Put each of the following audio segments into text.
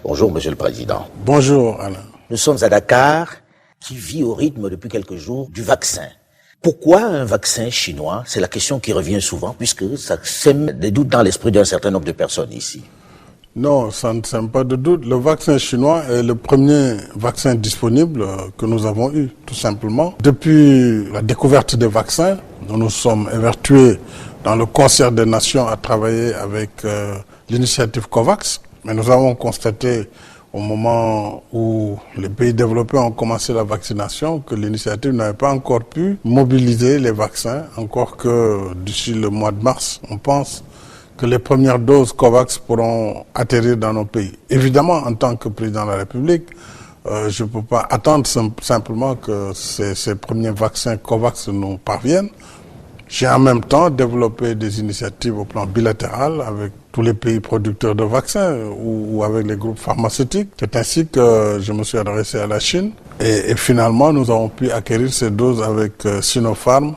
Bonjour, Monsieur le Président. Bonjour, Alain. Nous sommes à Dakar, qui vit au rythme depuis quelques jours du vaccin. Pourquoi un vaccin chinois? C'est la question qui revient souvent, puisque ça sème des doutes dans l'esprit d'un certain nombre de personnes ici. Non, ça ne sème pas de doute. Le vaccin chinois est le premier vaccin disponible que nous avons eu, tout simplement. Depuis la découverte des vaccins, nous nous sommes évertués dans le concert des nations à travailler avec l'initiative COVAX. Mais nous avons constaté au moment où les pays développés ont commencé la vaccination que l'initiative n'avait pas encore pu mobiliser les vaccins, encore que d'ici le mois de mars, on pense que les premières doses COVAX pourront atterrir dans nos pays. Évidemment, en tant que président de la République, je ne peux pas attendre simplement que ces premiers vaccins COVAX nous parviennent. J'ai en même temps développé des initiatives au plan bilatéral avec tous les pays producteurs de vaccins ou avec les groupes pharmaceutiques. C'est ainsi que je me suis adressé à la Chine et finalement nous avons pu acquérir ces doses avec Sinopharm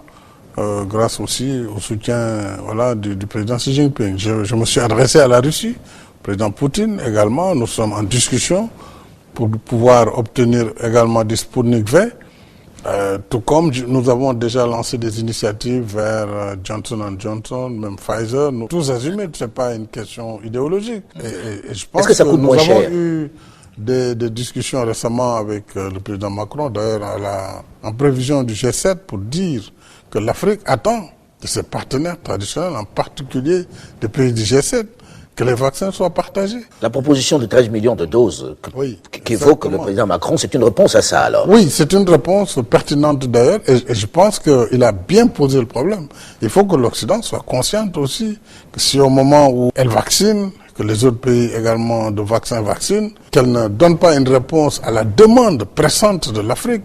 grâce aussi au soutien du président Xi Jinping. Je me suis adressé à la Russie, président Poutine également. Nous sommes en discussion pour pouvoir obtenir également du Sputnik V. Tout comme nous avons déjà lancé des initiatives vers Johnson & Johnson, même Pfizer. Nous, tous azimuts, ce n'est pas une question idéologique. Et je pense Est-ce que ça coûte moins cher? Nous avons eu des discussions récemment avec le président Macron, d'ailleurs en prévision du G7, pour dire que l'Afrique attend de ses partenaires traditionnels, en particulier des pays du G7, que les vaccins soient partagés. La proposition de 13 millions de doses qu'évoque le président Macron, c'est une réponse à ça alors? Oui, c'est une réponse pertinente d'ailleurs et je pense qu'il a bien posé le problème. Il faut que l'Occident soit conscient aussi que si au moment où elle vaccine, que les autres pays également de vaccins vaccinent, qu'elle ne donne pas une réponse à la demande pressante de l'Afrique,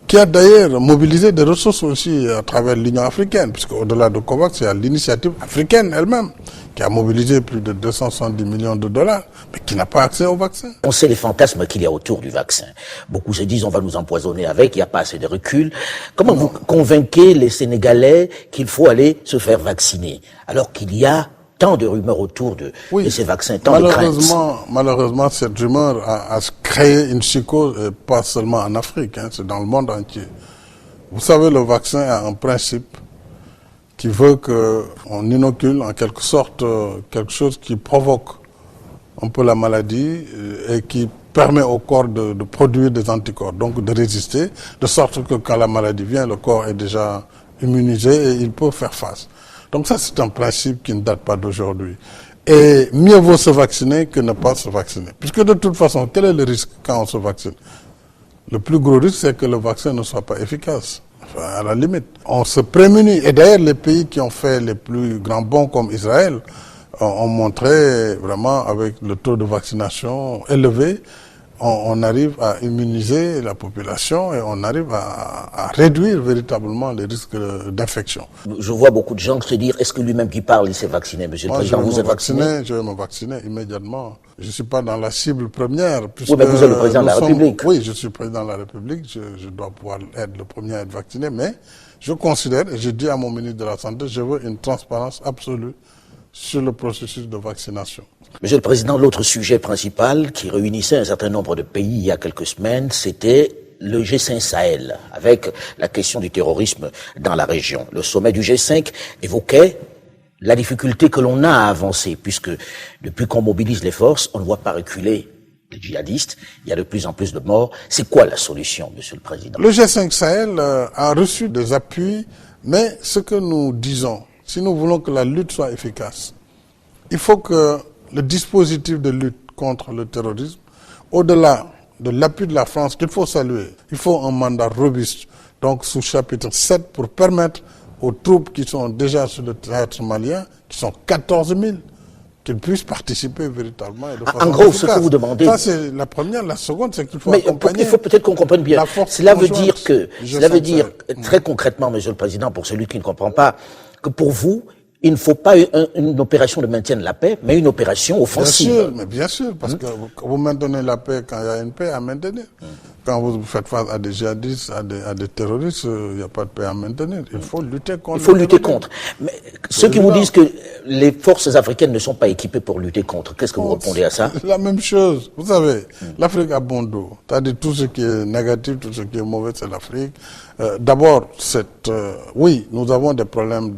qui a d'ailleurs mobilisé des ressources aussi à travers l'Union africaine, puisque au-delà de COVAX, il y a l'initiative africaine elle-même, qui a mobilisé plus de 270 millions de dollars, mais qui n'a pas accès au vaccin. On sait les fantasmes qu'il y a autour du vaccin. Beaucoup se disent on va nous empoisonner avec, il n'y a pas assez de recul. Comment vous convainquez les Sénégalais qu'il faut aller se faire vacciner, alors qu'il y a tant de rumeurs autour de ces vaccins, tant de craintes? Malheureusement, cette rumeur a créé une psychose, pas seulement en Afrique, c'est dans le monde entier. Vous savez, le vaccin a un principe qui veut qu'on inocule en quelque sorte quelque chose qui provoque un peu la maladie et qui permet au corps de produire des anticorps, donc de résister, de sorte que quand la maladie vient, le corps est déjà immunisé et il peut faire face. Donc ça, c'est un principe qui ne date pas d'aujourd'hui. Et mieux vaut se vacciner que ne pas se vacciner. Puisque de toute façon, quel est le risque quand on se vaccine? Le plus gros risque, c'est que le vaccin ne soit pas efficace. Enfin, à la limite, on se prémunit. Et d'ailleurs, les pays qui ont fait les plus grands bons, comme Israël, ont montré vraiment, avec le taux de vaccination élevé, on arrive à immuniser la population et on arrive à réduire véritablement les risques d'infection. Je vois beaucoup de gens se dire, est-ce que lui-même qui parle, il s'est vacciné, Monsieur le Président? Vous êtes vacciné? Je vais me vacciner immédiatement. Je ne suis pas dans la cible première. Oui, mais vous êtes le Président de la République. Oui, je suis Président de la République. Je dois pouvoir être le premier à être vacciné. Mais je considère, et je dis à mon ministre de la Santé, je veux une transparence absolue sur le processus de vaccination. Monsieur le Président, l'autre sujet principal qui réunissait un certain nombre de pays il y a quelques semaines, c'était le G5 Sahel, avec la question du terrorisme dans la région. Le sommet du G5 évoquait la difficulté que l'on a à avancer, puisque depuis qu'on mobilise les forces, on ne voit pas reculer les djihadistes, il y a de plus en plus de morts. C'est quoi la solution, Monsieur le Président? Le G5 Sahel a reçu des appuis, mais ce que nous disons, si nous voulons que la lutte soit efficace, il faut que le dispositif de lutte contre le terrorisme, au-delà de l'appui de la France qu'il faut saluer, il faut un mandat robuste, donc sous chapitre 7, pour permettre aux troupes qui sont déjà sur le théâtre malien, qui sont 14 000, qu'ils puissent participer véritablement. Et de façon en gros, efficace. Ce que vous demandez... Ça, c'est la première. La seconde, c'est qu'il faut accompagner... Il faut peut-être qu'on comprenne bien. Cela veut dire très concrètement, Monsieur le Président, pour celui qui ne comprend pas, que pour vous, il ne faut pas une opération de maintien de la paix, mais une opération offensive. Bien sûr, parce que vous maintenez la paix quand il y a une paix à maintenir. Quand vous faites face à des djihadistes, à des terroristes, il n'y a pas de paix à maintenir. Il faut lutter contre. Il faut lutter contre. Mais ceux qui vous disent que les forces africaines ne sont pas équipées pour lutter contre, qu'est-ce que vous répondez à ça? C'est la même chose. Vous savez, l'Afrique a bon dos. C'est-à-dire tout ce qui est négatif, tout ce qui est mauvais, c'est l'Afrique. D'abord, oui, nous avons des problèmes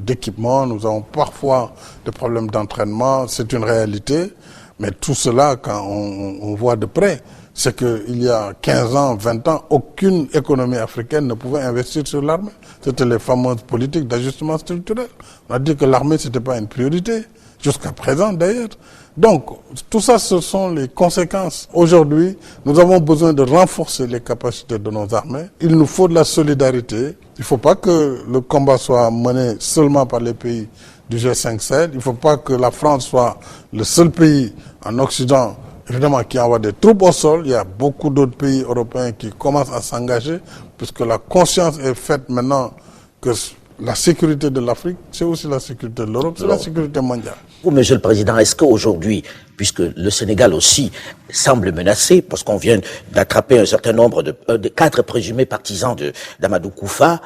d'équipement, nous avons parfois des problèmes d'entraînement, c'est une réalité. Mais tout cela, quand on voit de près, c'est qu'il y a 15 ans, 20 ans, aucune économie africaine ne pouvait investir sur l'armée. C'était les fameuses politiques d'ajustement structurel. On a dit que l'armée, c'était pas une priorité, jusqu'à présent d'ailleurs. Donc, tout ça, ce sont les conséquences. Aujourd'hui, nous avons besoin de renforcer les capacités de nos armées. Il nous faut de la solidarité. Il ne faut pas que le combat soit mené seulement par les pays du G5 Sahel. Il ne faut pas que la France soit le seul pays en Occident, évidemment, qui envoie des troupes au sol. Il y a beaucoup d'autres pays européens qui commencent à s'engager, puisque la conscience est faite maintenant que la sécurité de l'Afrique, c'est aussi la sécurité de l'Europe, c'est la sécurité mondiale. Vous, Monsieur le Président, est-ce qu'aujourd'hui, puisque le Sénégal aussi semble menacé, parce qu'on vient d'attraper un certain nombre de 4 présumés partisans d'Amadou Koufa,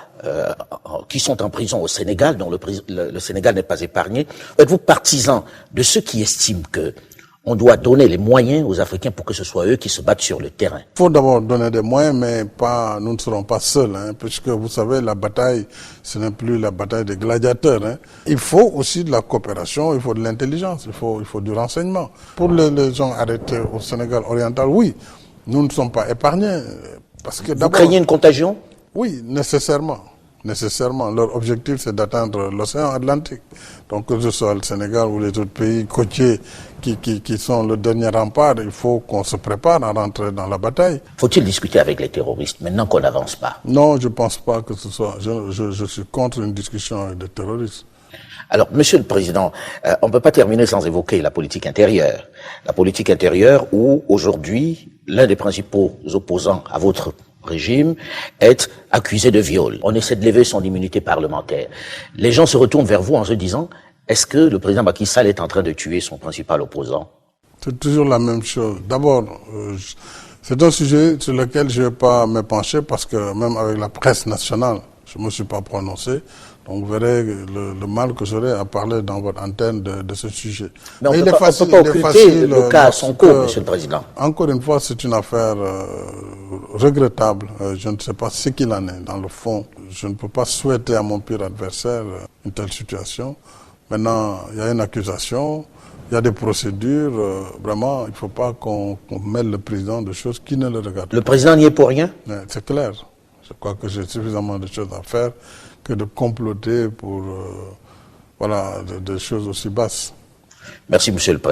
qui sont en prison au Sénégal, dont le Sénégal n'est pas épargné, êtes-vous partisan de ceux qui estiment que on doit donner les moyens aux Africains pour que ce soit eux qui se battent sur le terrain? Il faut d'abord donner des moyens, mais nous ne serons pas seuls, puisque vous savez, la bataille, ce n'est plus la bataille des gladiateurs. Il faut aussi de la coopération, il faut de l'intelligence, il faut du renseignement. Pour les gens arrêtés au Sénégal oriental, oui, nous ne sommes pas épargnés. Parce que vous craignez une contagion? Oui, nécessairement. Nécessairement. Leur objectif, c'est d'atteindre l'océan Atlantique. Donc, que ce soit le Sénégal ou les autres pays côtiers qui sont le dernier rempart, il faut qu'on se prépare à rentrer dans la bataille. Faut-il discuter avec les terroristes maintenant qu'on n'avance pas? Non, je ne pense pas que ce soit. Je suis contre une discussion avec des terroristes. Alors, Monsieur le Président, on ne peut pas terminer sans évoquer la politique intérieure. La politique intérieure où, aujourd'hui, l'un des principaux opposants à votre régime est accusé de viol. On essaie de lever son immunité parlementaire. Les gens se retournent vers vous en se disant, est-ce que le président Macky Sall est en train de tuer son principal opposant? C'est toujours la même chose. D'abord, c'est un sujet sur lequel je ne vais pas me pencher parce que même avec la presse nationale, je ne me suis pas prononcé. Donc vous verrez le mal que j'aurai à parler dans votre antenne de ce sujet. Mais on ne peut pas occulter le cas à son cours, Monsieur le Président. Encore une fois, c'est une affaire regrettable. Je ne sais pas ce qu'il en est dans le fond. Je ne peux pas souhaiter à mon pire adversaire une telle situation. Maintenant, il y a une accusation, il y a des procédures. Vraiment, il ne faut pas qu'on mêle le président de choses qui ne le regardent pas. Le président n'y est pour rien? C'est clair. Je crois que j'ai suffisamment de choses à faire que de comploter pour des choses aussi basses. Merci, Monsieur le Président.